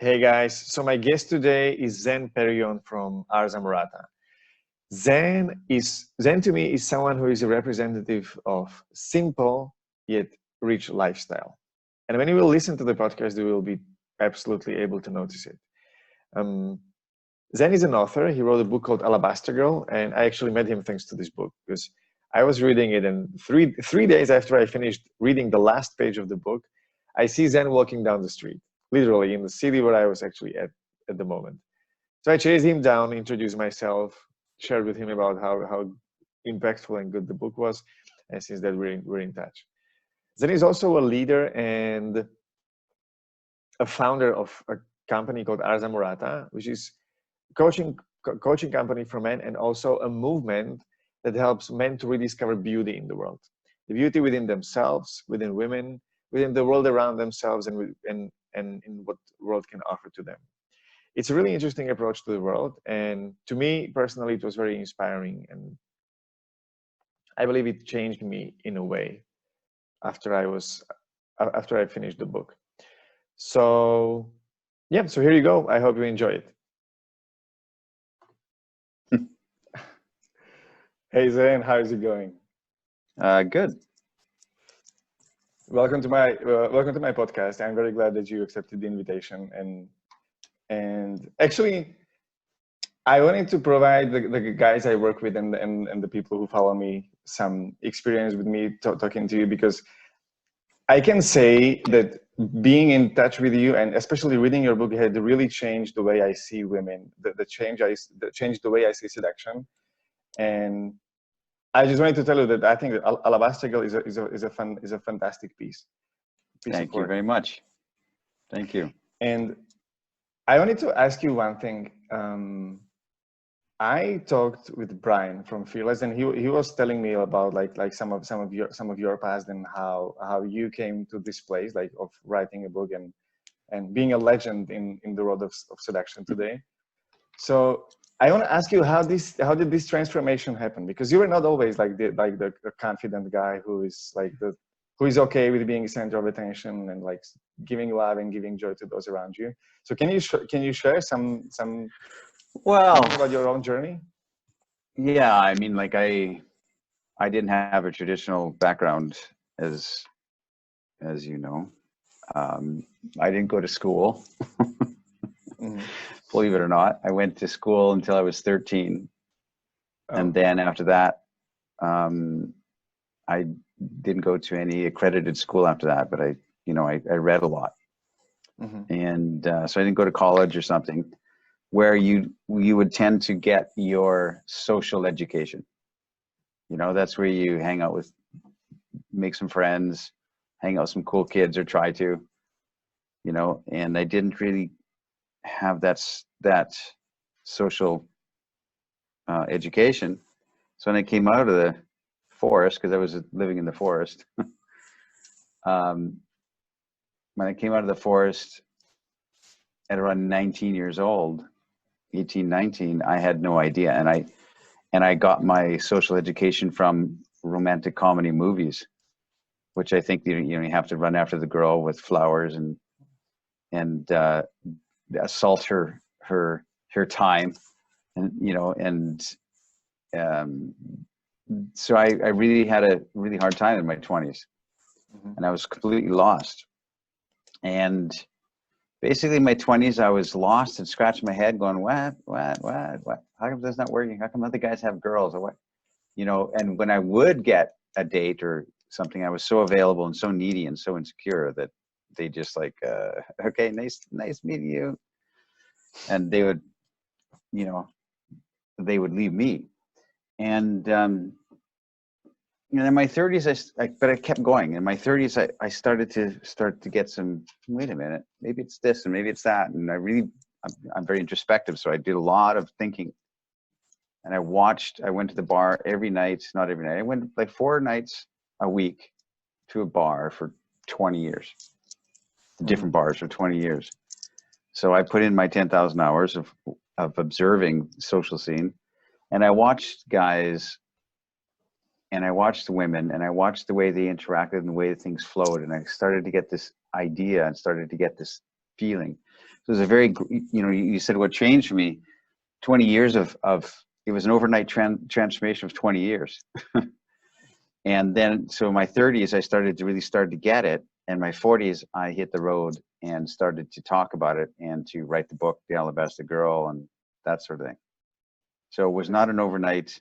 Hey guys, so my guest today is Zan Perrion from Ars Amorata. Zan to me is someone who is a representative of simple yet rich lifestyle. And when you will listen to the podcast, you will be absolutely able to notice it. Zan is an author. He wrote a book called Alabaster Girl, and I actually met him thanks to this book because I was reading it, and three days after I finished reading the last page of the book, I see Zan walking down the street, literally in the city where I was actually at the moment. So I chased him down, introduced myself, shared with him about how impactful and good the book was, and since that we're in touch. Zan is also a leader and a founder of a company called Ars Amorata, which is coaching company for men, and also a movement that helps men to rediscover beauty in the world, the beauty within themselves, within women, within the world around themselves, and in what the world can offer to them. It's a really interesting approach to the world, and to me personally, it was very inspiring, and I believe it changed me in a way after I finished the book. So yeah, so here you go. I hope you enjoy it. Hey Zane, how is it going? Good. Welcome to my podcast. I'm very glad that you accepted the invitation, and actually, I wanted to provide the guys I work with and the people who follow me some experience with me talking to you, because I can say that being in touch with you and especially reading your book had really changed the way I see women. The changed the way I see seduction, and I just wanted to tell you that I think that Alabaster Girl is a fantastic piece. Thank you very much. Thank you. And I wanted to ask you one thing. I talked with Brian from Fearless, and he was telling me about like some of your past and how you came to this place like of writing a book and being a legend in the world of seduction today. So I want to ask you how did this transformation happen? Because you were not always like the confident guy who is okay with being the center of attention and like giving love and giving joy to those around you. So can you share some about your own journey? Yeah, I mean, like I didn't have a traditional background, as you know. I didn't go to school. Mm-hmm. Believe it or not, I went to school until I was 13, and then after that, I didn't go to any accredited school after that. But I read a lot, and so I didn't go to college or something, where you would tend to get your social education. That's where you hang out with, make some friends, hang out with some cool kids, or try to, and I didn't really have that social education. So when I came out of the forest, because I was living in the forest, when I came out of the forest at around 19 years old, 18, 19, I had no idea. And I got my social education from romantic comedy movies, which I think, you have to run after the girl with flowers and assault her time. And, so I really had a really hard time in my 20s, and I was completely lost. And basically in my 20s, I was lost and scratching my head going, what? How come that's not working? How come other guys have girls, or what? And when I would get a date or something, I was so available and so needy and so insecure that they just like, okay, nice meeting you. And they would, they would leave me. And, in my 30s, but I kept going. In my 30s, I started to get some, wait a minute, maybe it's this and maybe it's that. And I'm very introspective. So I did a lot of thinking, and I went to the bar every night, not every night. I went like 4 nights a week to a bar for 20 years, different bars for 20 years. So I put in my 10,000 hours of observing the social scene, and I watched guys, and I watched women, and I watched the way they interacted and the way things flowed. And I started to get this idea and started to get this feeling. So it was a very, you know, you said what changed for me, 20 years of it was an overnight transformation of 20 years. And then, so in my 30s, I started to get it. And my 40s, I hit the road and started to talk about it and to write the book, The Alabaster Girl, and that sort of thing. So it was not an overnight,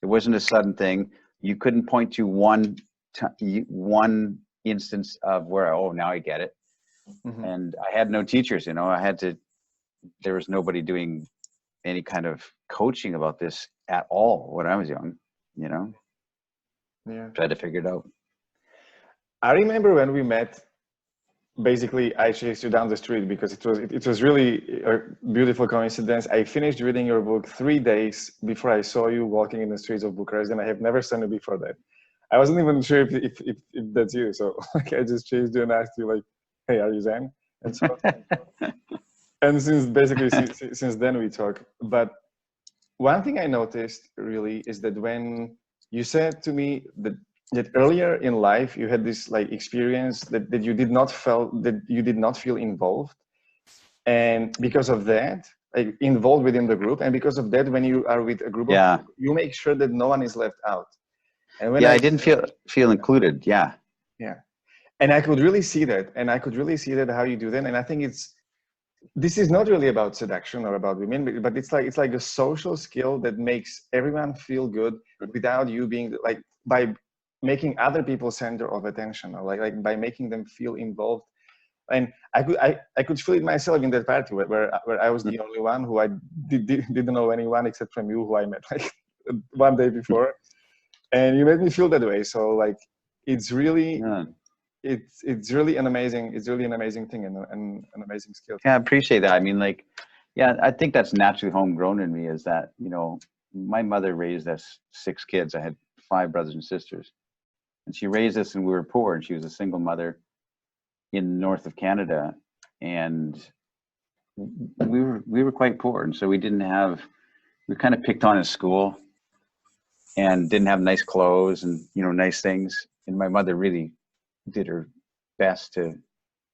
it wasn't a sudden thing. You couldn't point to one instance of where, oh, now I get it. Mm-hmm. And I had no teachers, you know, there was nobody doing any kind of coaching about this at all when I was young, you know. Yeah. Tried to figure it out. I remember when we met, basically I chased you down the street because it was really a beautiful coincidence. I finished reading your book 3 days before I saw you walking in the streets of Bucharest, and I have never seen you before that. I wasn't even sure if that's you. So like, I just chased you and asked you like, hey, are you Zan? And so, and since then we talk. But one thing I noticed really is that when you said to me that earlier in life you had this like experience that you did not feel involved, and because of that, like involved within the group, and because of that, when you are with a group of Yeah. people, you make sure that no one is left out. And when Yeah, I didn't feel included. Yeah. yeah, and I could really see that, how you do that, and I think this is not really about seduction or about women, but it's like a social skill that makes everyone feel good without you being like, by making other people center of attention, or like by making them feel involved. And I could feel it myself in that party where I was the only one who I didn't know anyone except from you, who I met like one day before, and you made me feel that way. So like it's really Yeah. it's really an amazing thing and an amazing skill. Yeah, I appreciate that. I mean, like, yeah, I think that's naturally homegrown in me, is that, you know, my mother raised us 6 kids. I had 5 brothers and sisters, and she raised us and we were poor, and she was a single mother in the north of Canada, and we were quite poor. And so we kind of picked on in school and didn't have nice clothes and, you know, nice things. And my mother really did her best to,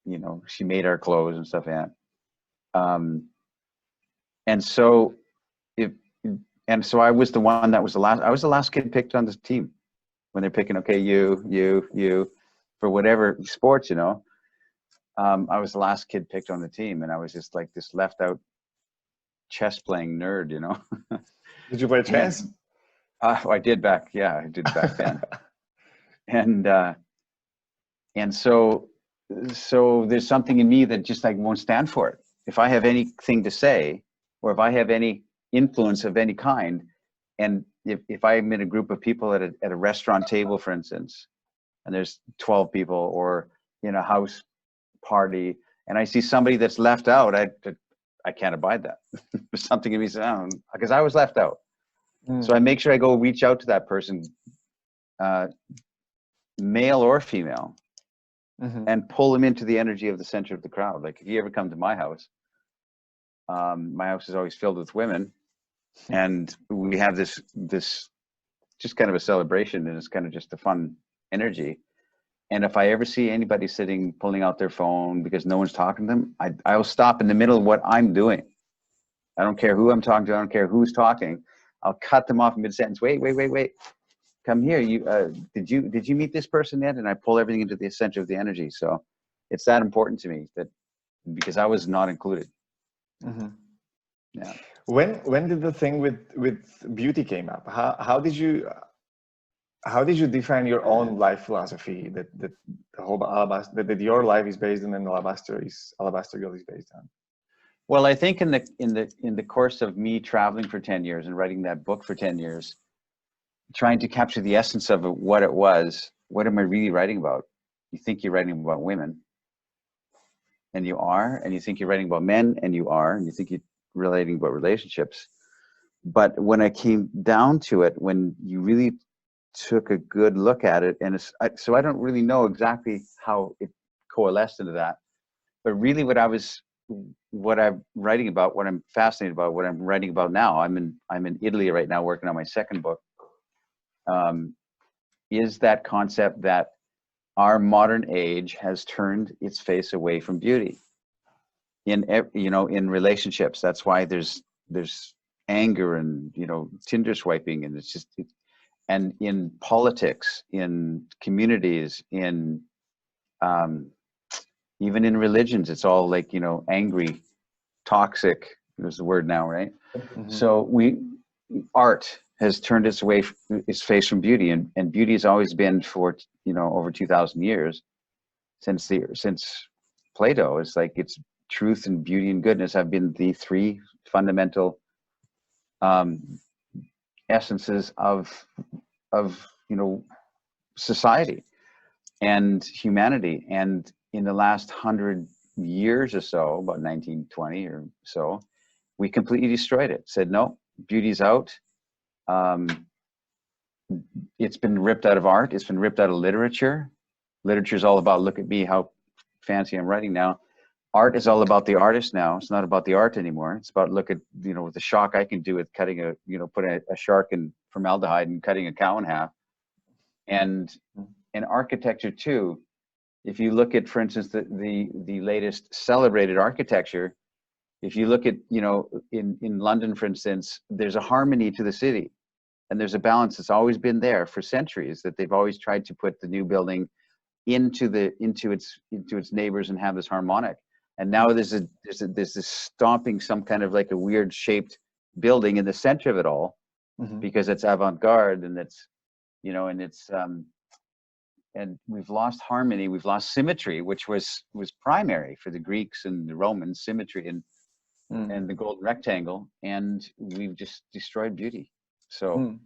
you know, she made our clothes and stuff like that. And so I was the one that was I was the last kid picked on the team when they're picking, okay, you for whatever sports, you know. I was the last kid picked on the team, and I was just like this left out chess playing nerd, you know. Did you play chess? I did back then. And so there's something in me that just like won't stand for it. If I have anything to say, or if I have any influence of any kind, and if I'm in a group of people at a restaurant table, for instance, and there's 12 people, or in a house party, and I see somebody that's left out, I can't abide that. There's something in me saying, because I was left out. So I make sure I go reach out to that person, male or female, and pull them into the energy of the center of the crowd. Like if you ever come to my house is always filled with women, and we have this just kind of a celebration, and it's kind of just a fun energy. And if I ever see anybody pulling out their phone because no one's talking to them, I'll stop in the middle of what I'm doing. I don't care who I'm talking to. I don't care who's talking. I'll cut them off mid-sentence. Wait. Come here. Did you meet this person yet? And I pull everything into the center of the energy. So it's that important to me, that because I was not included. Yeah. When did the thing with beauty came up? How did you define your own life philosophy that the whole alabaster, that your life is based on, and Alabaster Girl is based on? Well, I think in the course of me traveling for 10 years and writing that book for 10 years, trying to capture the essence of what it was, what am I really writing about? You think you're writing about women, and you are, and you think you're writing about men, and you are, and you think you're relating about relationships. But when I came down to it, when you really took a good look at it, and so I don't really know exactly how it coalesced into that, but really what I'm writing about, what I'm fascinated about, what I'm writing about now, I'm in Italy right now working on my second book, is that concept that our modern age has turned its face away from beauty. in relationships. That's why there's anger and, Tinder swiping, and it's just, and in politics, in communities, in even in religions, it's all like, angry, toxic. There's the word now, right? Mm-hmm. So art has turned its face from beauty, and beauty has always been for, over 2,000 years since Plato. It's like it's truth and beauty and goodness have been the three fundamental essences of society and humanity. And in the last 100 years or so, about 1920 or so, we completely destroyed it. Said, no, beauty's out. It's been ripped out of art. It's been ripped out of literature. Literature is all about, look at me, how fancy I'm writing now. Art is all about the artist now. It's not about the art anymore. It's about, look at, the shock I can do with cutting putting a shark in formaldehyde and cutting a cow in half. And in architecture too, if you look at, for instance, the latest celebrated architecture, if you look at, in London, for instance, there's a harmony to the city, and there's a balance that's always been there for centuries, that they've always tried to put the new building into its neighbors and have this harmonic. And now there's this stomping, some kind of like a weird shaped building in the center of it all, Mm-hmm. because it's avant-garde, and it's, and we've lost harmony, we've lost symmetry, which was primary for the Greeks and the Romans, symmetry and the golden rectangle, and we've just destroyed beauty. So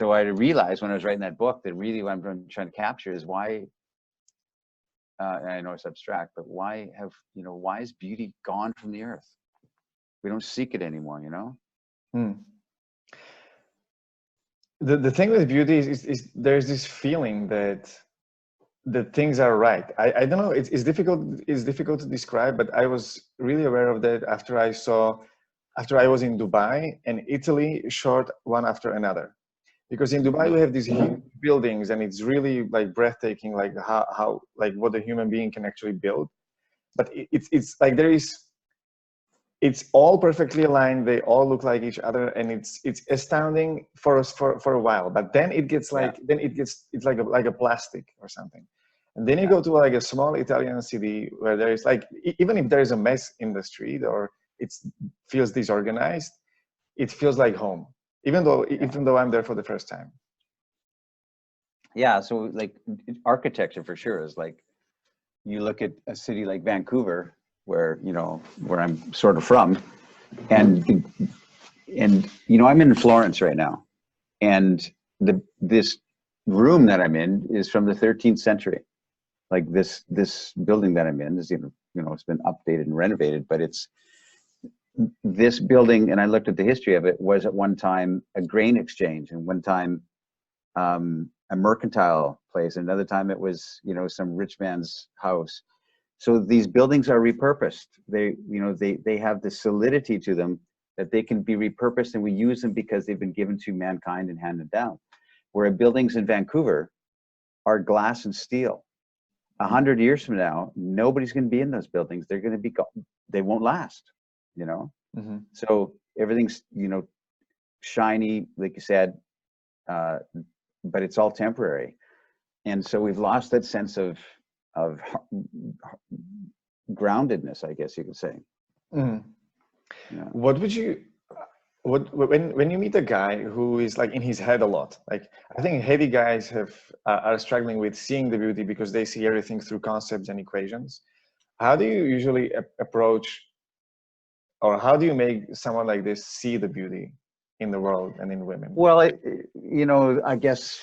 I realized when I was writing that book that really what I'm trying to capture is why, and I know it's abstract, but why is beauty gone from the earth? We don't seek it anymore, The thing with beauty is there's this feeling that things are right. I don't know, it's difficult to describe, but I was really aware of that after I was in Dubai and Italy shot one after another. Because in Dubai we have these huge buildings, and it's really like breathtaking, like how like what a human being can actually build. But it's like it's all perfectly aligned. They all look like each other, and it's astounding for us for a while. But then it gets like it's like a plastic or something. And then you go to like a small Italian city where there is like, even if there is a mess in the street or it feels disorganized, it feels like home, even though I'm there for the first time. Yeah, so like architecture for sure is like, you look at a city like Vancouver, where I'm sort of from, and I'm in Florence right now, and this room that I'm in is from the 13th century. Like this building that I'm in is, it's been updated and renovated, but it's this building, and I looked at the history of it, was at one time a grain exchange, and one time a mercantile place, and another time it was, some rich man's house. So these buildings are repurposed. They have the solidity to them that they can be repurposed, and we use them because they've been given to mankind and handed down. Where buildings in Vancouver are glass and steel. 100 years from now, nobody's going to be in those buildings. They're going to be gone. They won't last, So everything's, shiny, like you said, but it's all temporary. And so we've lost that sense of groundedness, I guess you could say. What would you, when you meet a guy who is like in his head a lot, like I think heady guys are struggling with seeing the beauty because they see everything through concepts and equations. How do you usually approach, or how do you make someone like this see the beauty in the world and in women? Well, I guess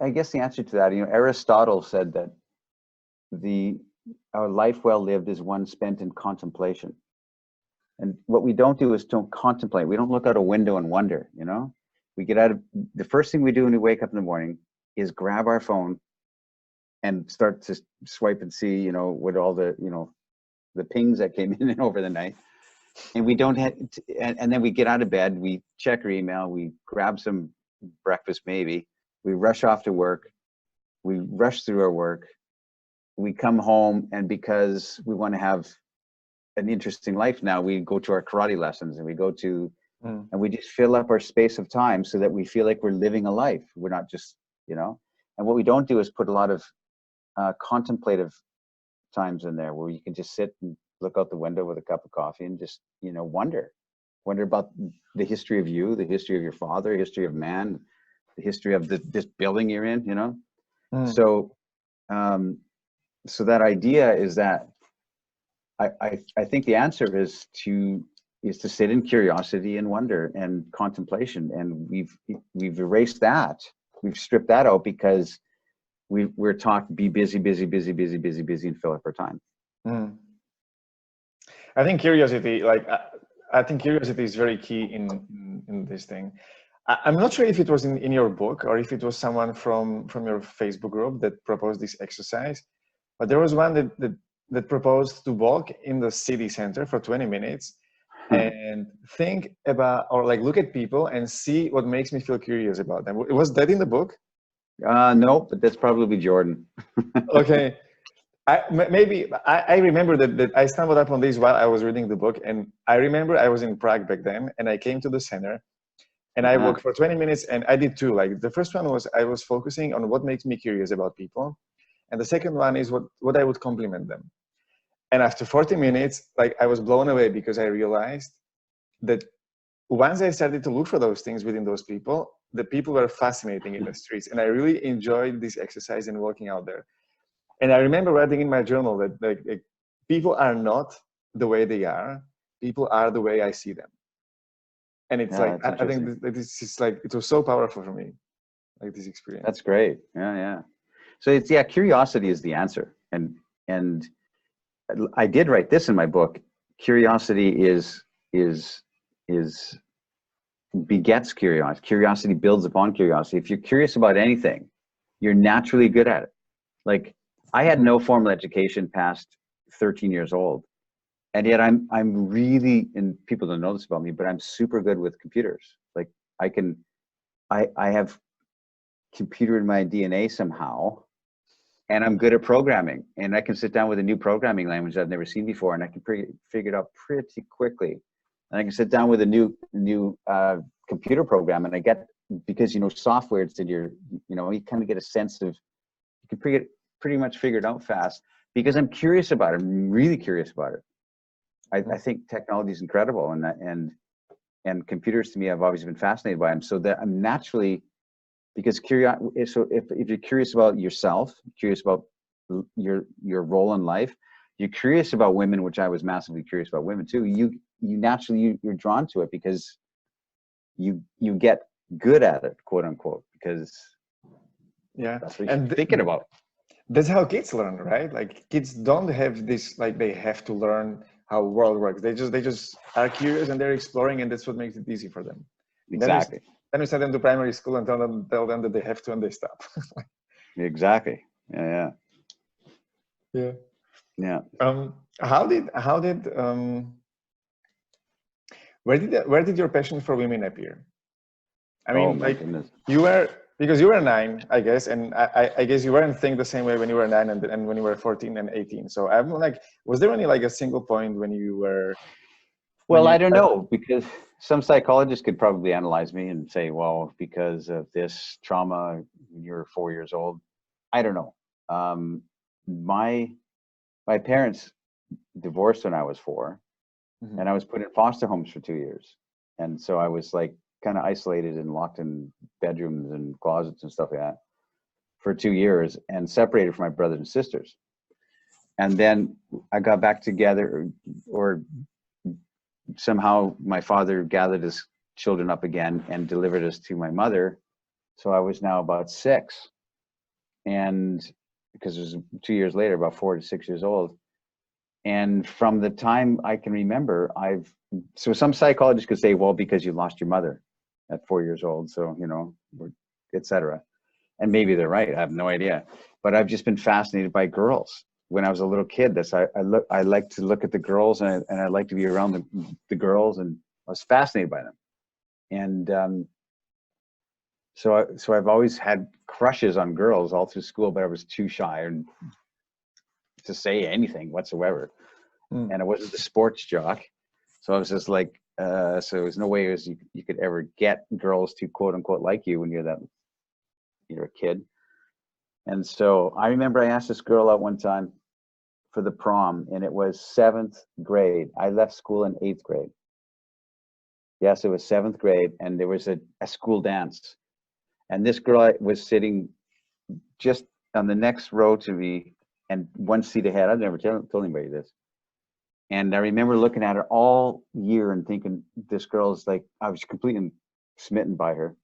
I guess the answer to that, Aristotle said that our life well lived is one spent in contemplation. And what we don't do is don't contemplate. We don't look out a window and wonder, We get out of, the first thing we do when we wake up in the morning is grab our phone and start to swipe and see, what all the, the pings that came in over the night. And we don't have, and then we get out of bed, we check our email, we grab some breakfast maybe, we rush off to work, we rush through our work, we come home, and because we want to have an interesting life now, we go to our karate lessons, and we go to, and we just fill up our space of time so that we feel like we're living a life. We're not just, you know, and what we don't do is put a lot of contemplative times in there where you can just sit and look out the window with a cup of coffee and just, you know, wonder about the history of you, the history of your father, history of man, the history of this building you're in, you know. So so that idea is that I think the answer is to sit in curiosity and wonder and contemplation, and we've erased that, we've stripped that out because we're taught be busy, and fill up our time. I think curiosity, I think curiosity is very key in this thing. I'm not sure if it was in your book or if it was someone from your Facebook group that proposed this exercise, but there was one that proposed to walk in the city center for 20 minutes and think about, or like look at people and see what makes me feel curious about them. Was that in the book? No, but that's probably Jordan. Okay. I remember that I stumbled upon this while I was reading the book, and I remember I was in Prague back then, and I came to the center, and I walked for 20 minutes, and I did two. Like the first one was I was focusing on what makes me curious about people, and the second one is what I would compliment them. And after 40 minutes, like I was blown away because I realized that once I started to look for those things within those people, the people were fascinating in the streets, and I really enjoyed this exercise and walking out there. And I remember writing in my journal that like people are not the way they are. People are the way I see them. And it's like, I think this is like, it was so powerful for me, like this experience. That's great. Yeah. So it's, curiosity is the answer. And I did write this in my book. Curiosity begets curiosity. Curiosity builds upon curiosity. If you're curious about anything, you're naturally good at it. Like, I had no formal education past 13 years old, and yet I'm really, and people don't know this about me, but I'm super good with computers. Like I have computer in my DNA somehow, and I'm good at programming, and I can sit down with a new programming language I've never seen before, and I can figure it out pretty quickly. And I can sit down with a new computer program, and I get, because you know software, it's in your, you know, you kind of get a sense of, you can pretty much figure it out fast because I'm curious about it. I'm really curious about it. I think technology is incredible, and computers to me, I've always been fascinated by them. So that I'm naturally, because so if you're curious about yourself, curious about your role in life, you're curious about women, which I was massively curious about women too. You naturally you're drawn to it because you get good at it, quote unquote, because that's what you're thinking about. That's how kids learn, right? Like kids don't have this, like they have to learn how world works. They just are curious and they're exploring, and that's what makes it easy for them. Exactly. Then we send them to primary school and tell them that they have to, and they stop. Exactly. Yeah. Where did your passion for women appear? I mean, like goodness. Because you were 9, I guess, and I guess you weren't thinking the same way when you were 9 and when you were 14 and 18. So I'm like, was there only like a single point when you were? Well, I don't know, because some psychologists could probably analyze me and say, well, because of this trauma when you were 4 years old. I don't know. My parents divorced when I was 4, and I was put in foster homes for 2 years, and so I was like kind of isolated and locked in bedrooms and closets and stuff like that for 2 years, and separated from my brothers and sisters. And then I got back together, or somehow my father gathered his children up again and delivered us to my mother. So I was now about 6, and because it was 2 years later, about 4 to 6 years old. And from the time I can remember, so some psychologists could say, well, because you lost your mother at 4 years old, so, you know, etc. And maybe they're right, I have no idea. But I've just been fascinated by girls. When I was a little kid, I like to look at the girls, and I like to be around the girls, and I was fascinated by them. And so I've always had crushes on girls all through school, but I was too shy to say anything whatsoever. Mm. And I wasn't the sports jock. So I was just like, so there's no way you could ever get girls to quote unquote like you when you're a kid. And so I remember I asked this girl out one time for the prom, and it was 7th grade. I left school in 8th grade. Yes, it was 7th grade, and there was a school dance. And this girl was sitting just on the next row to me and one seat ahead. I've never told anybody this. And I remember looking at her all year and thinking, this girl's like, I was completely smitten by her.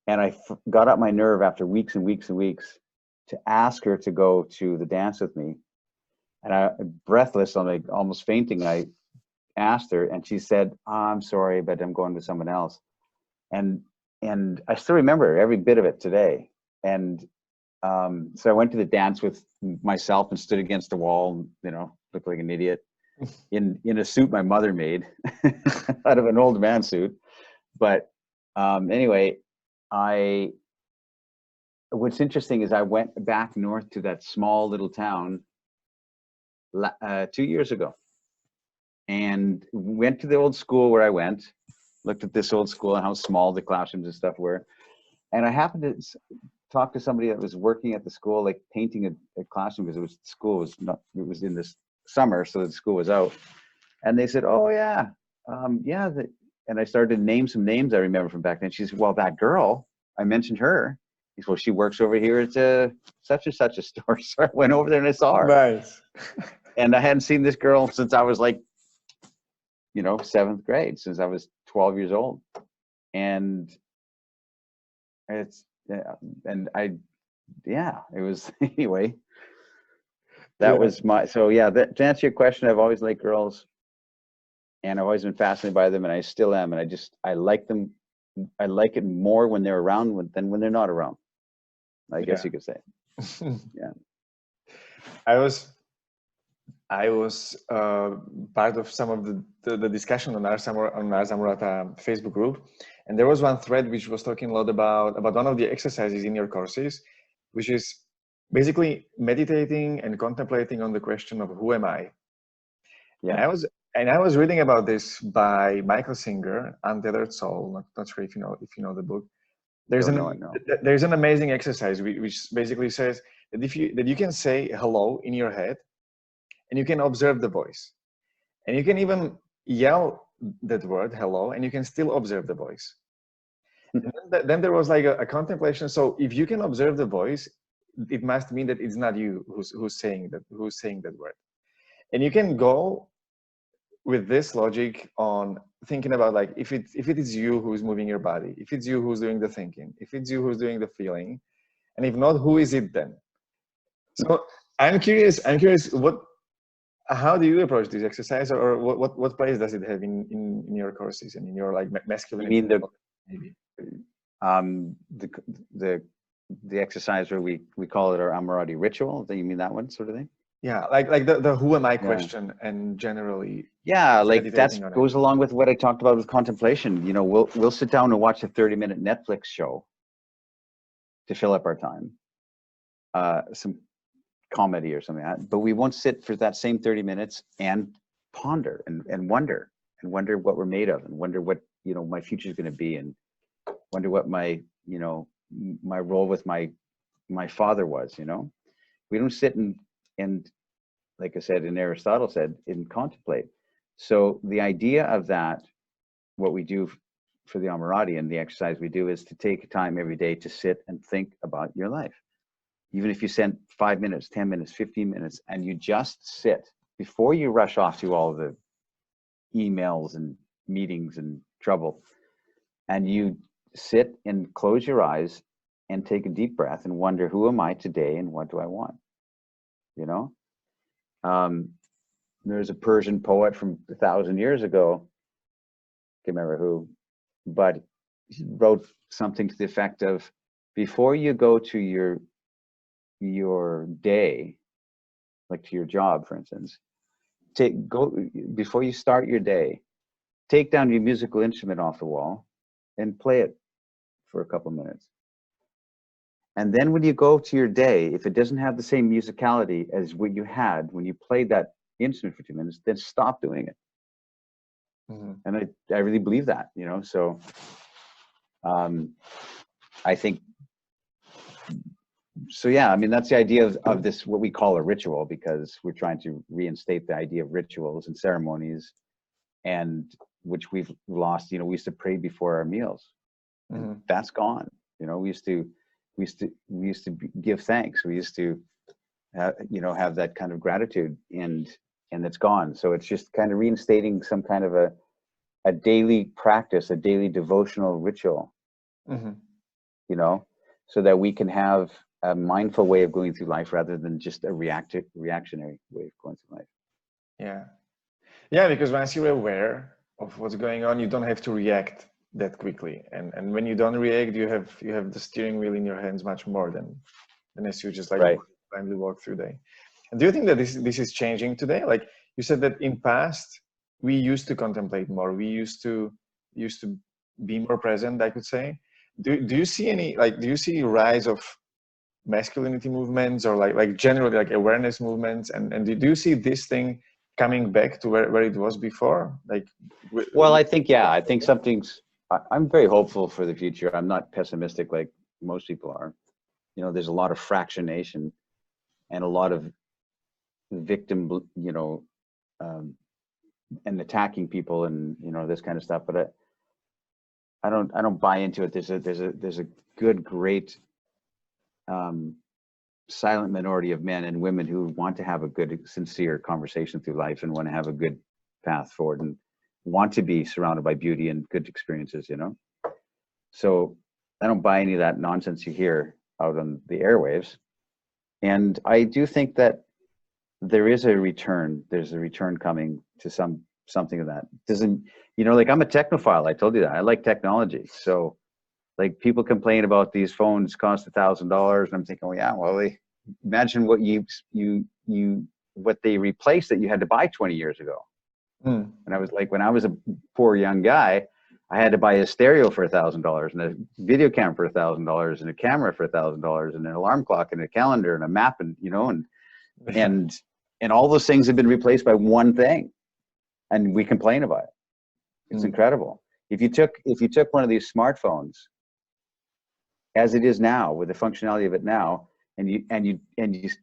And I got up my nerve after weeks and weeks and weeks to ask her to go to the dance with me. And I, breathless, I'm like almost fainting, I asked her, and she said, oh, I'm sorry, but I'm going with someone else. And I still remember every bit of it today. And so I went to the dance with myself and stood against the wall, looked like an idiot in a suit my mother made out of an old man suit. But anyway, what's interesting is I went back north to that small little town 2 years ago, and went to the old school where I went, looked at this old school and how small the classrooms and stuff were. And I happened to talk to somebody that was working at the school, like painting a classroom, because it was in this summer, so the school was out. And they said, oh yeah, and I started to name some names I remember from back then. She said, well, that girl, I mentioned her. He said, well, she works over here at such and such a store. So I went over there and I saw her. Nice. And I hadn't seen this girl since I was like, 7th grade, since I was 12 years old. And it was, anyway, that was to answer your question, I've always liked girls, and I've always been fascinated by them, and I still am. And I like them. I like it more when they're around than when they're not around, I guess you could say. Yeah. I was part of some of the discussion on Ars Amorata Facebook group, and there was one thread which was talking a lot about one of the exercises in your courses, which is basically meditating and contemplating on the question of who am I. Yeah. And I was reading about this by Michael Singer, Untethered Soul. Not sure if you know the book. There's an amazing exercise which basically says that you can say hello in your head, and you can observe the voice, and you can even yell that word hello, and you can still observe the voice. And then there was like a contemplation. So if you can observe the voice, it must mean that it's not you who's saying that word. And you can go with this logic on thinking about, like, if it is you who's moving your body, if it's you who's doing the thinking, if it's you who's doing the feeling, and if not, who is it then? So I'm curious how do you approach this exercise, or what place does it have in your courses and in your like masculinity? You mean the exercise where we call it our Amorati ritual? Do you mean that one sort of thing? Yeah, like the who am I question, and generally. Yeah, like that goes along with what I talked about with contemplation. We'll sit down and watch a 30-minute Netflix show to fill up our time, some comedy or something like that, but we won't sit for that same 30 minutes and ponder and wonder what we're made of, and wonder what my future is going to be, and wonder what my role with my father was. We don't sit and like I said, and Aristotle said, and contemplate. So the idea of that, what we do for the Amorati and the exercise we do, is to take time every day to sit and think about your life. Even if you spend 5 minutes, 10 minutes, 15 minutes, and you just sit before you rush off to all the emails and meetings and trouble, and you sit and close your eyes and take a deep breath and wonder, who am I today and what do I want? There's a Persian poet from 1,000 years ago, can't remember who, but he wrote something to the effect of, before you go to your day, like to your job, for instance, before you start your day, take down your musical instrument off the wall and play it for a couple minutes. And then when you go to your day, if it doesn't have the same musicality as what you had when you played that instrument for 2 minutes, then stop doing it. And I really believe that, you know. So I think, so yeah, I mean, that's the idea of this, what we call a ritual, because we're trying to reinstate the idea of rituals and ceremonies, and which we've lost. You know, we used to pray before our meals. That's gone. You know, we used to give thanks. We used to have that kind of gratitude, and it's gone. So it's just kind of reinstating some kind of a daily practice, a daily devotional ritual, you know, so that we can have a mindful way of going through life rather than just a reactionary way of going through life. Yeah, because once you're aware of what's going on, you don't have to react that quickly. And when you don't react, you have the steering wheel in your hands much more than as you just like blindly walk through day. And do you think that this is changing today? Like you said that in past, we used to contemplate more. We used to be more present, I could say. Do you see any, like, do you see rise of masculinity movements, or like generally like awareness movements? And do you see this thing coming back to where it was before? Like, well, I think, yeah, I think I'm very hopeful for the future. I'm not pessimistic like most people are. You know, there's a lot of fractionation and a lot of victim, you know, and attacking people and, you know, this kind of stuff. But I don't buy into it. There's a good, great silent minority of men and women who want to have a good, sincere conversation through life and want to have a good path forward and want to be surrounded by beauty and good experiences, you know. So I don't buy any of that nonsense you hear out on the airwaves. And I do think that there is a return. There's a return coming to something of that. Doesn't, you know, like I'm a technophile. I told you that. I like technology. So like people complain about these phones cost $1,000, and I'm thinking, well, yeah, well, imagine what what they replaced that you had to buy 20 years ago. And I was like, when I was a poor young guy, I had to buy a stereo for $1,000 and a video camera for $1,000 and a camera for $1,000 and an alarm clock and a calendar and a map, and you know, and all those things have been replaced by one thing, and we complain about it. It's incredible. If you took one of these smartphones as it is now, with the functionality of it now, and you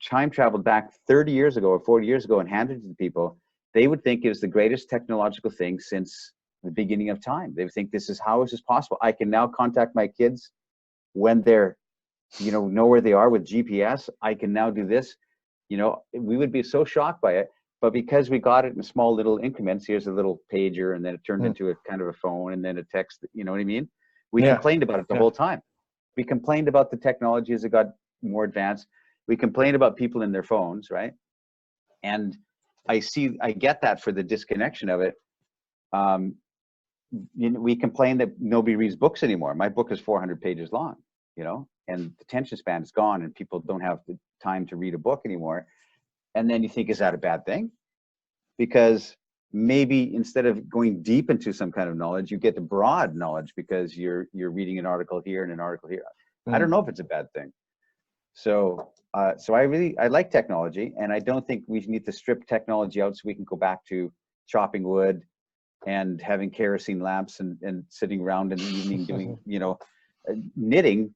time traveled back 30 years ago or 40 years ago and handed it to people, they would think it was the greatest technological thing since the beginning of time. They would think, how is this possible? I can now contact my kids when they're, you know where they are with GPS. I can now do this. You know, we would be so shocked by it. But because we got it in small little increments, here's a little pager, and then it turned into a kind of a phone, and then a text, you know what I mean? We complained about it the whole time. We complained about the technology as it got more advanced. We complained about people in their phones, right? And I get that for the disconnection of it. You know, we complain that nobody reads books anymore. My book is 400 pages long, you know, and the attention span is gone, and people don't have the time to read a book anymore. And then you think, is that a bad thing? Because maybe instead of going deep into some kind of knowledge, you get the broad knowledge because you're reading an article here and an article here. I don't know if it's a bad thing. So I like technology, and I don't think we need to strip technology out so we can go back to chopping wood and having kerosene lamps and sitting around in the evening doing, you know, knitting,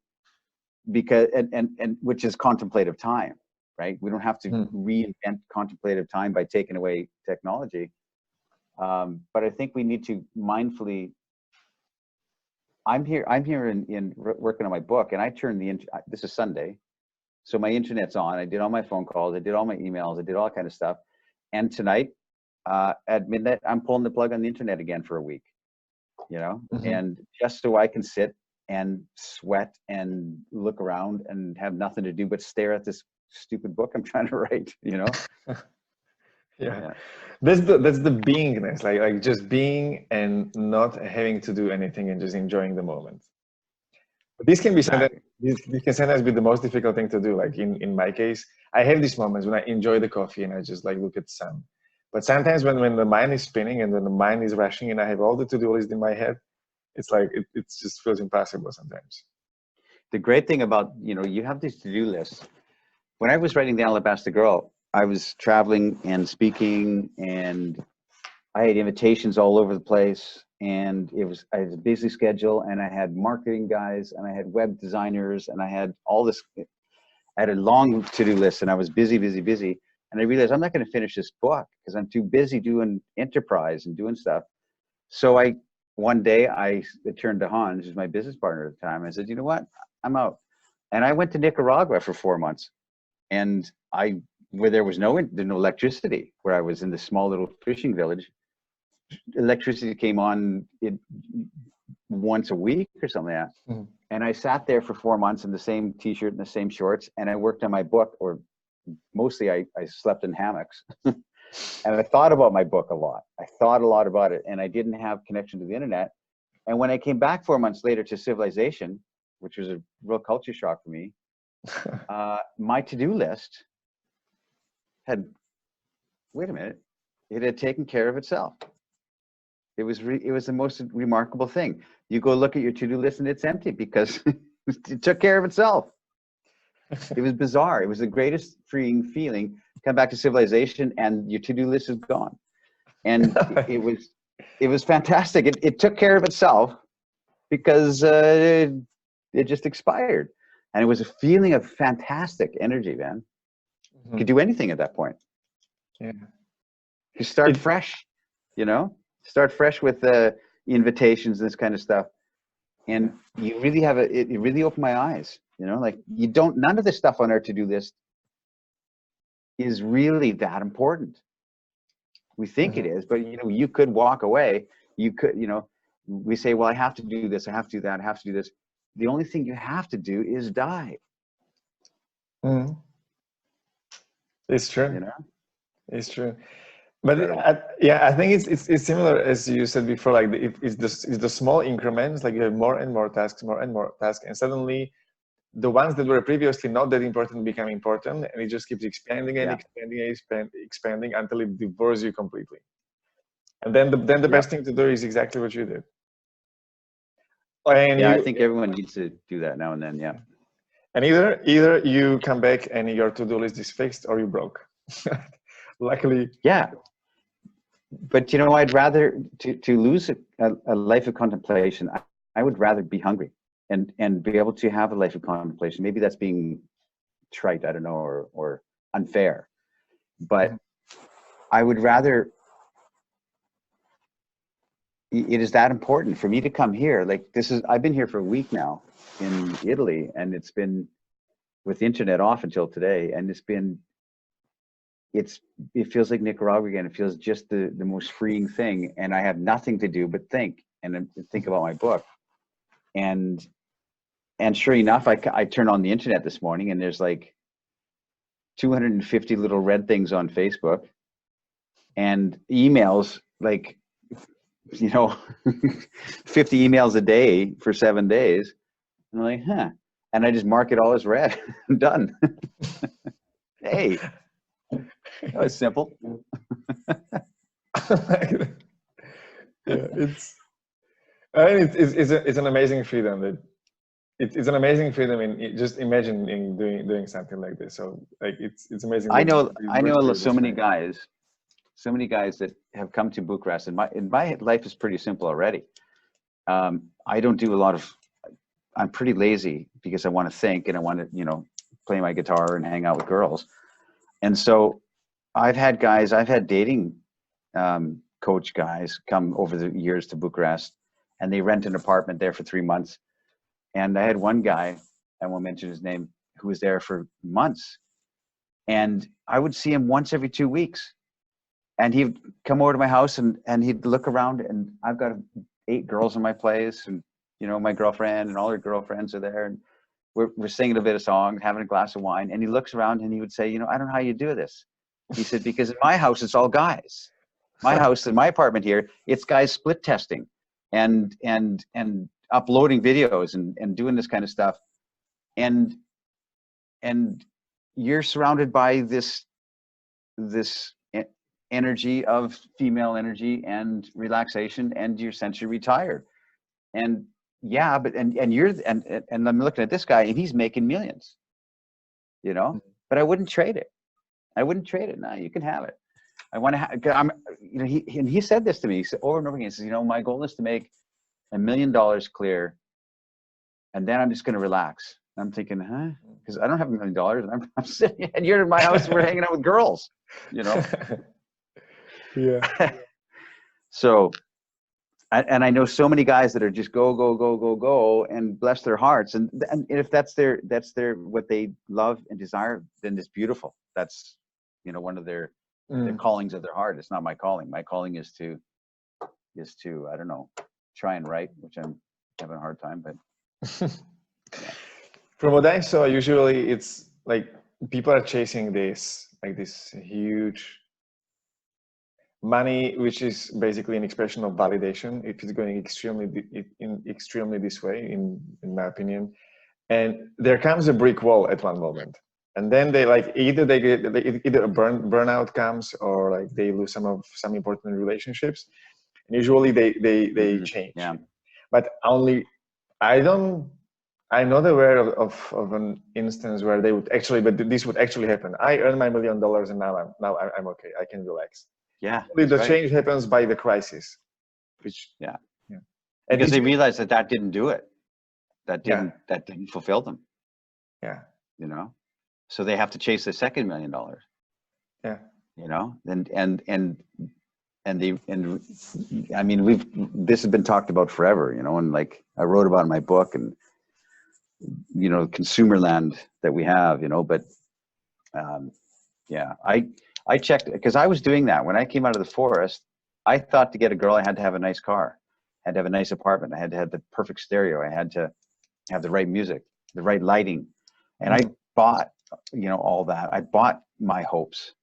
because and which is contemplative time, right? We don't have to reinvent contemplative time by taking away technology. But I think we need to mindfully. I'm here in working on my book, and I turn this is Sunday, so my internet's on. I did all my phone calls, I did all my emails, I did all that kind of stuff. And tonight, at midnight, I'm pulling the plug on the internet again for a week, you know, and just so I can sit and sweat and look around and have nothing to do but stare at this stupid book I'm trying to write, you know. Yeah. That's the beingness, like just being and not having to do anything and just enjoying the moment. But this can be sometimes, this can sometimes be the most difficult thing to do. Like in my case, I have these moments when I enjoy the coffee and I just like look at the sun. But sometimes when the mind is spinning and when the mind is rushing and I have all the to-do list in my head, it's like it just feels impossible sometimes. The great thing about, you know, you have these to-do lists. When I was writing The Alabaster Girl, I was traveling and speaking, and I had invitations all over the place, and I had a busy schedule, and I had marketing guys, and I had web designers, and I had all this. I had a long to-do list, and I was busy, and I realized I'm not going to finish this book because I'm too busy doing enterprise and doing stuff. So one day I turned to Hans, who's my business partner at the time. I said, you know what, I'm out, and I went to Nicaragua for 4 months, and where there was no electricity, where I was in this small little fishing village. Electricity came on once a week or something like that. Mm-hmm. And I sat there for 4 months in the same t-shirt and the same shorts, and I worked on my book, or mostly I slept in hammocks. And I thought about my book a lot. I thought a lot about it, and I didn't have connection to the internet. And when I came back 4 months later to Civilization, which was a real culture shock for me, my to-do list had, wait a minute, it had taken care of itself. It was the most remarkable thing. You go look at your to-do list and it's empty because it took care of itself. It was bizarre. It was the greatest freeing feeling. Come back to Civilization and your to-do list is gone. And it was fantastic. It took care of itself because it just expired. And it was a feeling of fantastic energy, man. Mm-hmm. Could do anything at that point. Yeah. You start fresh, you know? Start fresh with the invitations and this kind of stuff. And you really have it really opened my eyes, you know, like none of the stuff on our to-do list is really that important. We think it is, but you know, you could walk away. You could, you know, we say, well, I have to do this. I have to do that. I have to do this. The only thing you have to do is die. Mm. It's true. You know, it's true. But I think it's similar as you said before. Like it's the small increments. Like you have more and more tasks, and suddenly the ones that were previously not that important become important, and it just keeps expanding and expanding until it devours you completely. And then the best thing to do is exactly what you did. And I think everyone needs to do that now and then. Yeah. And either you come back and your to-do list is fixed, or you broke. Luckily. Yeah. But you know, I'd rather to lose a life of contemplation. I would rather be hungry and be able to have a life of contemplation. Maybe that's being trite, I don't know, or unfair. But I would rather. It is that important for me to come here. Like I've been here for a week now in Italy, and it's been with the internet off until today, and it feels like Nicaragua again. It feels just the most freeing thing, and I have nothing to do but think about my book. And sure enough, I turned on the internet this morning, and there's like 250 little red things on Facebook, and emails, like, you know, 50 emails a day for 7 days. And I'm like, huh. And I just mark it all as red. I'm done. Hey. That was simple. It's an amazing freedom. That it's an amazing freedom in just imagining doing something like this. So like it's amazing. I know so many guys that have come to Bucharest, and my life is pretty simple already. I don't do a lot of. I'm pretty lazy because I want to think and I want to, you know, play my guitar and hang out with girls, and so. I've had dating coach guys come over the years to Bucharest, and they rent an apartment there for 3 months. And I had one guy, I won't mention his name, who was there for months. And I would see him once every 2 weeks. And he'd come over to my house and he'd look around, and I've got 8 girls in my place, and, you know, my girlfriend and all her girlfriends are there. And we're singing a bit of song, having a glass of wine. And he looks around and he would say, you know, I don't know how you do this. He said, because in my house, it's all guys. My house, in my apartment here, it's guys split testing and uploading videos and doing this kind of stuff. And you're surrounded by this energy of female energy and relaxation, and you're essentially retired. And yeah, but and you're and I'm looking at this guy and he's making millions, you know, but I wouldn't trade it. I wouldn't trade it. No, you can have it. I want to have, you know, he said this to me, he said over and over again, he says, you know, my goal is to make $1 million clear, and then I'm just going to relax. And I'm thinking, huh? Because I don't have $1 million, and I'm sitting, and you're in my house, and we're hanging out with girls, you know? Yeah. So, and I know so many guys that are just go, and bless their hearts. And if that's their, what they love and desire, then it's beautiful. That's, you know, one of their callings of their heart. It's not my calling. My calling is to, I don't know, try and write, which I'm having a hard time, but. Yeah. From what I saw, usually it's like people are chasing this, like this huge money, which is basically an expression of validation. If it's going extremely this way, in my opinion, and there comes a brick wall at one moment, and then they like either a burnout comes, or like they lose some important relationships, and usually they change. Yeah. But only I'm not aware of an instance where they would actually, but this would actually happen. I earn my $1 million, and now I'm okay. I can relax. Yeah. The change happens by the crisis, which yeah. And because they realized that didn't do it. That didn't fulfill them. Yeah. You know, so they have to chase the second $1 million. Yeah. You know, and I mean, this has been talked about forever, you know, and like I wrote about in my book, and you know, consumer land that we have, you know, but yeah, I checked, because I was doing that when I came out of the forest. I thought to get a girl, I had to have a nice car, I had to have a nice apartment, I had to have the perfect stereo, I had to have the right music, the right lighting, and I bought, you know, all that. I bought my hopes.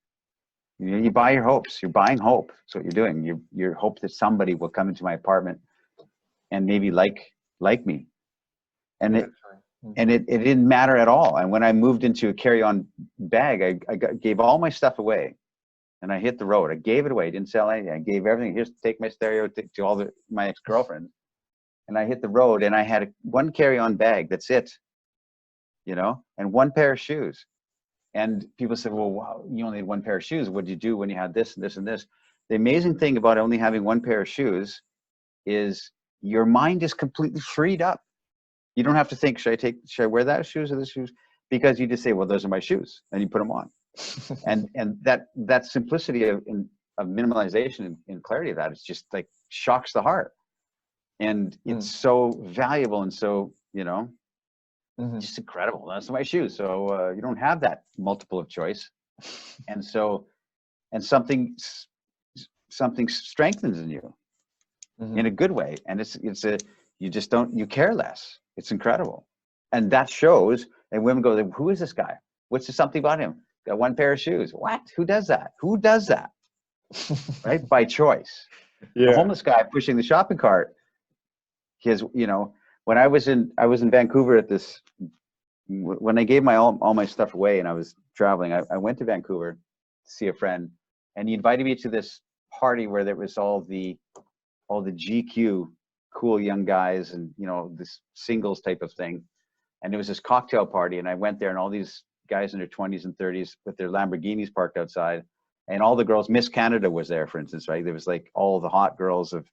You know, you buy your hopes. You're buying hope. That's what you're doing. You hope that somebody will come into my apartment and maybe like me. And it didn't matter at all. And when I moved into a carry-on bag, I gave all my stuff away, and I hit the road. I gave it away. Didn't sell anything. I gave everything. Here's, take my stereo to all my ex-girlfriends. And I hit the road, and I had one carry-on bag. That's it, you know, and one pair of shoes. And people said, well, wow, you only had one pair of shoes. What did you do when you had this and this and this? The amazing thing about only having one pair of shoes is your mind is completely freed up. You don't have to think, should I wear that shoes or this shoes? Because you just say, well, those are my shoes, and you put them on. and that simplicity of minimalization and clarity of that, it's just like shocks the heart. And it's so valuable, and so, you know, just incredible. That's my shoes. So you don't have that multiple of choice. And so, and something strengthens in you in a good way. And you care less. It's incredible. And that shows, and women go, who is this guy? What's there something about him? Got one pair of shoes. What? Who does that? Who does that? Right? By choice. Yeah. The homeless guy pushing the shopping cart. You know, when I was in Vancouver at this, when I gave all my stuff away and I was traveling, I went to Vancouver to see a friend, and he invited me to this party where there was all the GQ cool young guys, and, you know, this singles type of thing. And it was this cocktail party, and I went there, and all these guys in their 20s and 30s with their Lamborghinis parked outside, and all the girls, Miss Canada was there, for instance, right? There was like all the hot girls of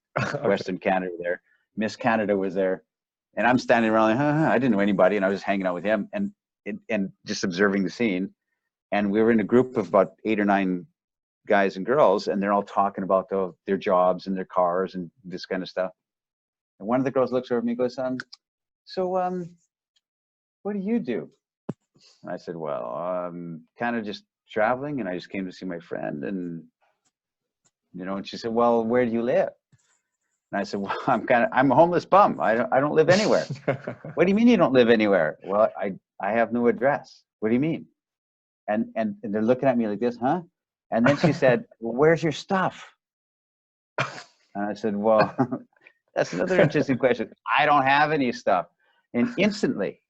Western Canada there. Miss Canada was there. And I'm standing around, like, I didn't know anybody, and I was just hanging out with him and just observing the scene. And we were in a group of about 8 or 9 guys and girls, and they're all talking about their jobs and their cars and this kind of stuff. And one of the girls looks over at me and goes, so what do you do? And I said, well, kind of just traveling, and I just came to see my friend, and, you know, and she said, well, where do you live? And I said, well, I'm a homeless bum. I don't live anywhere. What do you mean you don't live anywhere? Well, I have no address. What do you mean? And they're looking at me like this, huh? And then she said, well, where's your stuff? And I said, well, that's another interesting question. I don't have any stuff. And instantly,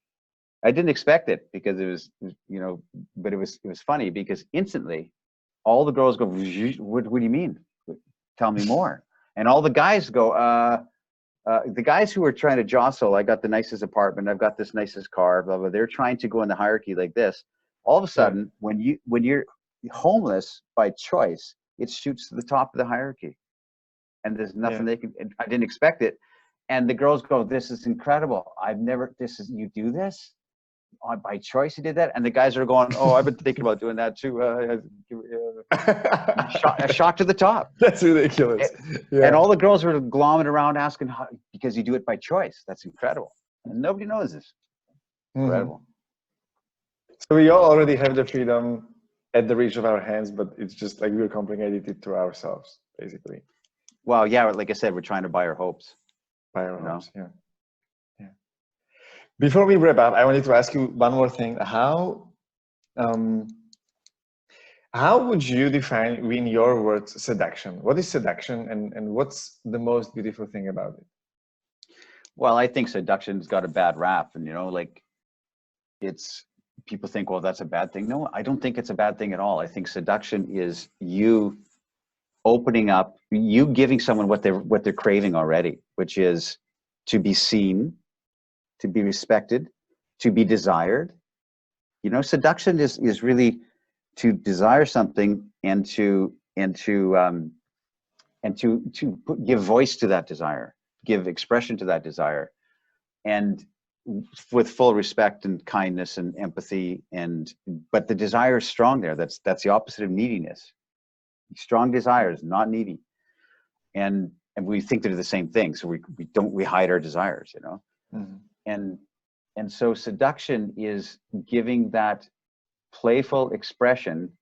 I didn't expect it, because it was, you know, but it was funny, because instantly all the girls go, what do you mean? Tell me more. And all the guys go, the guys who are trying to jostle, I got the nicest apartment, I've got this nicest car, blah, blah, they're trying to go in the hierarchy like this. All of a sudden, when you're homeless by choice, it shoots to the top of the hierarchy. And there's nothing they can, I didn't expect it. And the girls go, this is incredible. You do this? By choice you did that? And the guys are going, oh, I've been thinking about doing that too. A shock to the top. That's ridiculous. And all the girls were glomming around asking how, because you do it by choice. That's incredible. And nobody knows this. Incredible. So we all already have the freedom at the reach of our hands, but it's just like we're complicated it to ourselves, basically. Well, yeah, like I said, we're trying to buy our hopes. Buy our hopes, yeah. Before we wrap up, I wanted to ask you one more thing. How would you define, in your words, seduction? What is seduction, and what's the most beautiful thing about it? Well, I think seduction's got a bad rap, and like people think, well, that's a bad thing. No, I don't think it's a bad thing at all. I think seduction is you opening up, you giving someone what they're craving already, which is to be seen, to be respected, to be desired. Seduction is really to desire something and to give voice to that desire, give expression to that desire, and with full respect and kindness and empathy. But the desire is strong there. That's the opposite of neediness. Strong desires, not needy. And we think they're the same thing, so we hide our desires, And so seduction is giving that playful expression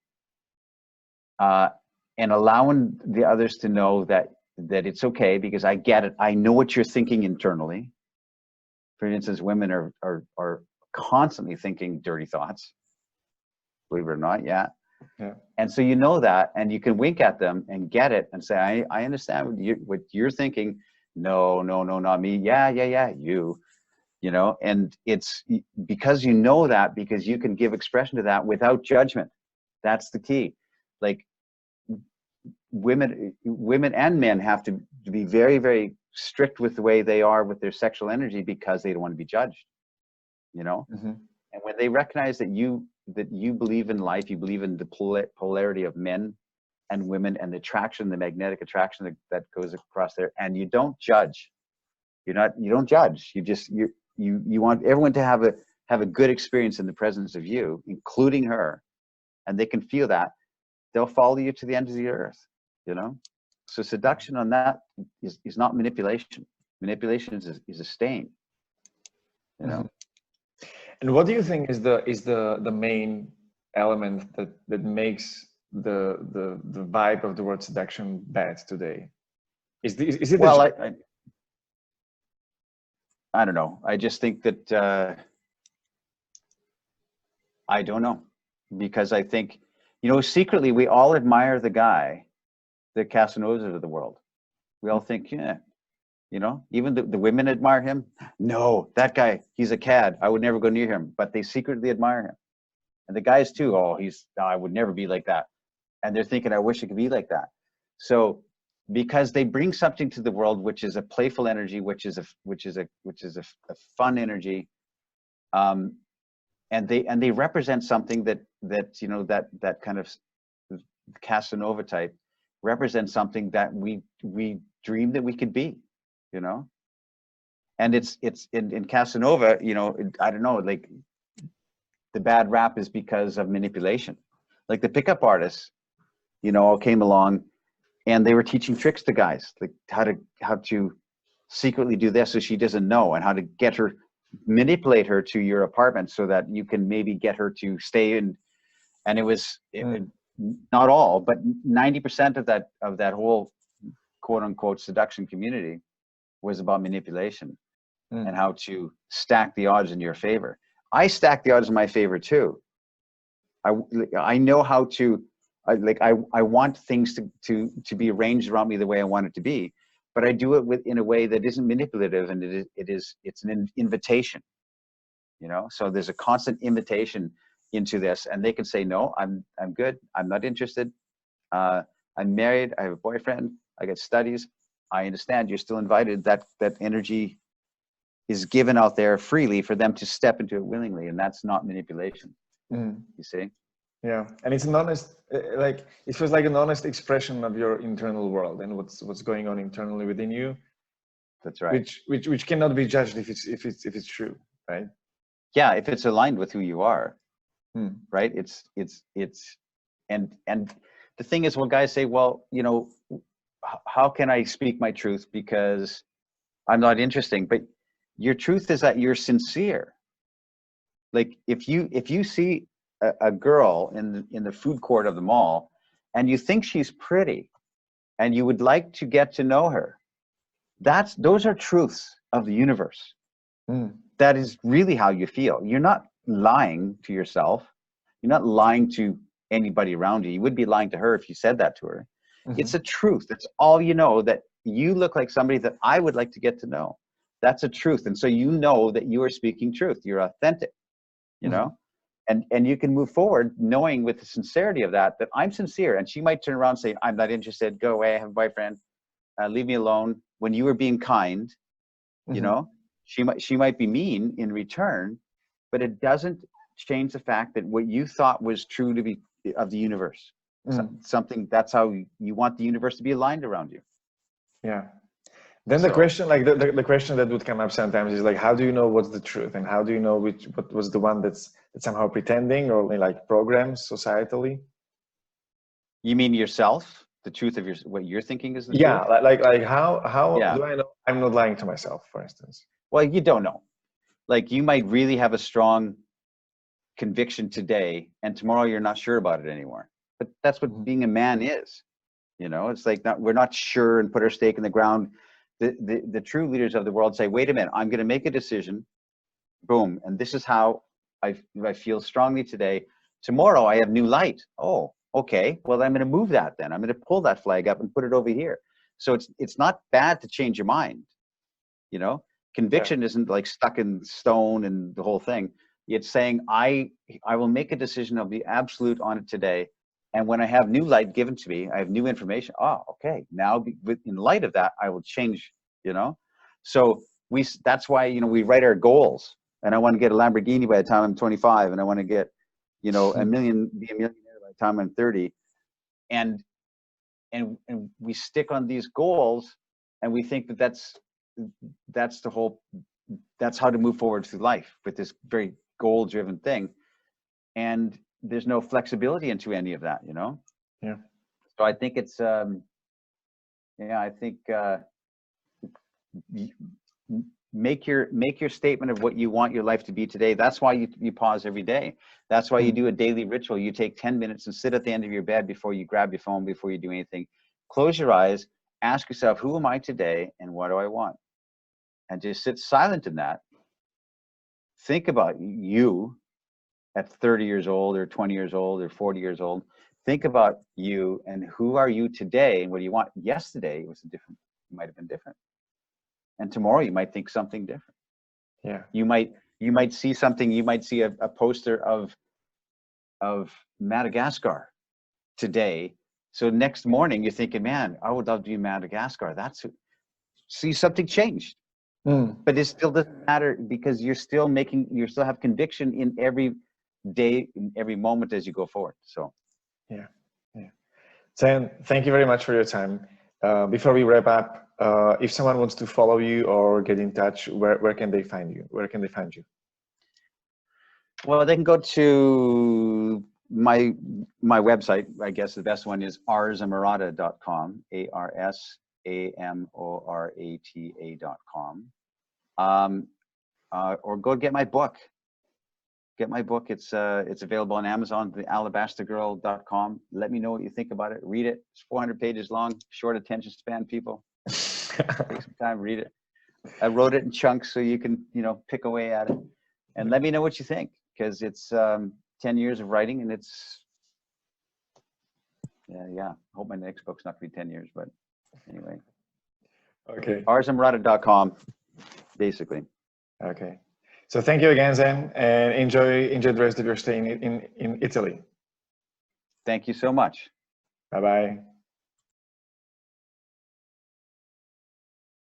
and allowing the others to know that it's okay, because I get it. I know what you're thinking internally. For instance, women are constantly thinking dirty thoughts, believe it or not. Yeah. And so that, and you can wink at them and get it and say, I understand what you're thinking. No, not me. Yeah, you. And it's because because you can give expression to that without judgment. That's the key. Like women and men have to be very, very strict with the way they are with their sexual energy, because they don't want to be judged, And when they recognize that you believe in life, you believe in the polarity of men and women and the attraction, the magnetic attraction that goes across there, and you don't judge. You don't judge. You want everyone to have a good experience in the presence of you, including her, and they can feel that. They'll follow you to the end of the earth, So seduction on that is not manipulation. Manipulation is a stain, And what do you think is the main element that makes the vibe of the word seduction bad today? Is it? Well, I don't know. I just think that I don't know, because I think secretly we all admire the guy, the Casanovas of the world. We all think, even the women admire him. No, that guy, he's a cad. I would never go near him. But they secretly admire him. And the guys too, I would never be like that. And they're thinking, I wish I could be like that. So because they bring something to the world, which is a playful energy, which is a fun energy, and they represent something that kind of Casanova type represents something that we dream that we could be. And it's in Casanova, I don't know, like the bad rap is because of manipulation. Like the pickup artists, all came along and they were teaching tricks to guys, like how to secretly do this so she doesn't know, and how to manipulate her to your apartment so that you can maybe get her to stay in. And it was not all, but 90% of that whole quote unquote seduction community was about manipulation and how to stack the odds in your favor. I stack the odds in my favor too. I know how to, I want things to be arranged around me the way I want it to be, but I do it in a way that isn't manipulative, and it's an invitation, so there's a constant invitation into this, and they can say, no, I'm good. I'm not interested. I'm married. I have a boyfriend. I got studies. I understand you're still invited. That energy is given out there freely for them to step into it willingly, and that's not manipulation. Mm. You see? Yeah, and it's an honest, like it feels like an honest expression of your internal world and what's going on internally within you. That's right. Which cannot be judged if it's true, right? Yeah, if it's aligned with who you are, right? And the thing is, when guys say, well, you know, how can I speak my truth because I'm not interesting? But your truth is that you're sincere. Like if you see a girl in the food court of the mall and you think she's pretty and you would like to get to know her, those are truths of the universe. That is really how you feel. You're not lying to yourself. You're not lying to anybody around you. You would be lying to her if you said that to her. It's a truth. That's all you know, that you look like somebody that I would like to get to know. That's a truth. And so you know that you are speaking truth. You're authentic, you know? And you can move forward knowing with the sincerity of that I'm sincere. And she might turn around and say, I'm not interested. Go away. I have a boyfriend. Leave me alone. When you were being kind, you know, she might be mean in return, but it doesn't change the fact that what you thought was true to be of the universe. Something that's how you want the universe to be aligned around you. Yeah. Then the question, like the question that would come up sometimes is like, how do you know what's the truth, and how do you know what was the one that's somehow pretending or like programs societally? You mean yourself? The truth of what you're thinking is the truth? Yeah, like how do I know I'm not lying to myself, for instance? Well, you don't know. Like you might really have a strong conviction today, and tomorrow you're not sure about it anymore. But that's what being a man is. You know, it's like we're not sure and put our stake in the ground. The true leaders of the world say, wait a minute, I'm going to make a decision. Boom. And this is how I feel strongly today. Tomorrow I have new light. Oh, okay. Well, I'm going to move that then. I'm going to pull that flag up and put it over here. So it's not bad to change your mind. You know, conviction isn't like stuck in stone and the whole thing. It's saying, I will make a decision. I'll be absolute on it today. And when I have new light given to me, I have new information. Oh, okay. Now, in light of that, I will change, you know? So that's why, you know, we write our goals. And I want to get a Lamborghini by the time I'm 25. And I want to get, you know, be a millionaire by the time I'm 30. And we stick on these goals, and we think that that's how to move forward through life with this very goal-driven thing. And there's no flexibility into any of that, you know? Yeah. So I think it's, I think make your statement of what you want your life to be today. That's why you pause every day. That's why you do a daily ritual. You take 10 minutes and sit at the end of your bed before you grab your phone, before you do anything. Close your eyes, ask yourself, who am I today and what do I want? And just sit silent in that. Think about you at 30 years old or 20 years old or 40 years old. Think about you and who are you today and what do you want? Yesterday it was different. You might have been different. And tomorrow you might think something different. Yeah. You might see something, you might see a poster of Madagascar today. So next morning you're thinking, man, I would love to be in Madagascar. See, something changed. But it still doesn't matter because you still have conviction in every day, in every moment as you go forward. So yeah. Zan, thank you very much for your time. Before we wrap up, if someone wants to follow you or get in touch, where can they find you? Where can they find you? Well, they can go to my website. I guess the best one is arsamorata.com, ARSAMORATA.com. Or go get my book. It's available on Amazon, thealabastergirl.com. Let me know what you think about it. Read it. It's 400 pages long, short attention span, people. Take some time, read it. I wrote it in chunks so you can, you know, pick away at it. And let me know what you think, because it's 10 years of writing, and it's, yeah. I hope my next book's not going to be 10 years, but anyway. Okay. Arsamorata.com, basically. Okay. So thank you again, Zan, and enjoy the rest of your stay in Italy. Thank you so much. Bye-bye.